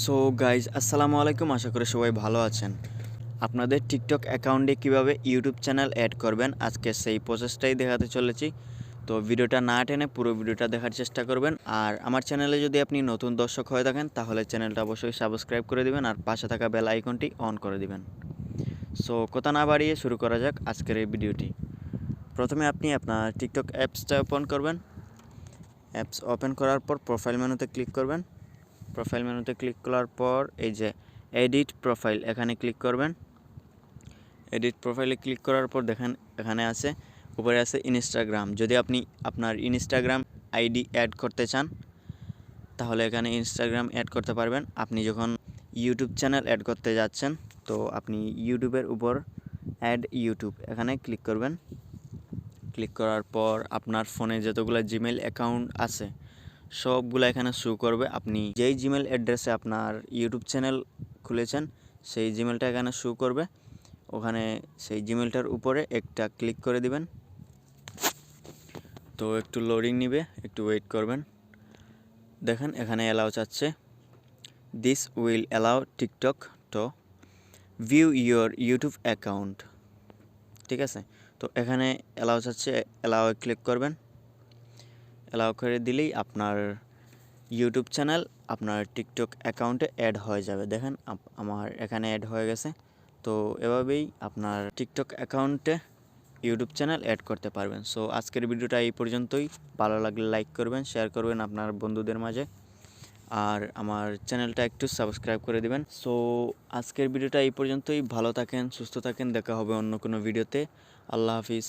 So guys আসসালামু আলাইকুম, আশা করি সবাই ভালো আছেন। আপনাদের টিকটক অ্যাকাউন্টে কিভাবে ইউটিউব চ্যানেল অ্যাড করবেন আজকে সেই প্রসেসটাই দেখাতে চলেছি। তো ভিডিওটা না টেনে পুরো ভিডিওটা দেখার চেষ্টা করবেন। আর আমার চ্যানেলে যদি আপনি নতুন দর্শক হয়ে থাকেন তাহলে চ্যানেলটা অবশ্যই সাবস্ক্রাইব করে দিবেন আর পাশে থাকা বেল আইকনটি অন করে দিবেন। সো কথা না বাড়িয়ে শুরু করা যাক আজকের এই ভিডিওটি। প্রথমে আপনি আপনার টিকটক অ্যাপসটা ওপেন করবেন। অ্যাপস ওপেন করার পর প্রোফাইল মেনুতে ক্লিক করবেন। প্রোফাইল মেনুতে ক্লিক করার পর এই যে এডিট প্রোফাইল এখানে ক্লিক করবেন। এডিট প্রোফাইলে ক্লিক করার পর দেখেন এখানে আছে, উপরে আছে ইনস্টাগ্রাম। যদি আপনি আপনার ইনস্টাগ্রাম আইডি অ্যাড করতে চান তাহলে এখানে ইনস্টাগ্রাম অ্যাড করতে পারবেন। আপনি যখন ইউটিউব চ্যানেল অ্যাড করতে যাচ্ছেন তো আপনি ইউটিউবের উপর অ্যাড ইউটিউব এখানে ক্লিক করবেন। ক্লিক করার পর আপনার ফোনে যতগুলো জিমেল অ্যাকাউন্ট আছে সবগুলো এখানে শো করবে। আপনি যেই জিমেল অ্যাড্রেসে আপনার ইউটিউব চ্যানেল খুলেছেন সেই জিমেলটা এখানে শো করবে। ওখানে সেই জিমেলটার উপরে একটা ক্লিক করে দিবেন। তো একটু লোডিং নিবে, একটু ওয়েট করবেন। দেখেন এখানে অ্যালাউ চাচ্ছে, this will allow TikTok to view your YouTube account. ঠিক আছে, তো এখানে অ্যালাউ চাচ্ছে, অ্যালাউ ক্লিক করবেন। অ্যালাউ করে দিলেই আপনার ইউটিউব চ্যানেল আপনার টিকটক অ্যাকাউন্টে অ্যাড হয়ে যাবে। দেখেন আমার এখানে অ্যাড হয়ে গেছে। তো এভাবেই আপনার টিকটক অ্যাকাউন্টে ইউটিউব চ্যানেল অ্যাড করতে পারবেন। সো আজকের ভিডিওটা এই পর্যন্তই। ভালো লাগলে লাইক করবেন, শেয়ার করবেন আপনার বন্ধুদের মাঝে, আর আমার চ্যানেলটা একটু সাবস্ক্রাইব করে দিবেন। সো আজকের ভিডিওটা এই পর্যন্তই। ভালো থাকেন, সুস্থ থাকেন, দেখা হবে অন্য কোনো ভিডিওতে। আল্লাহ হাফিজ।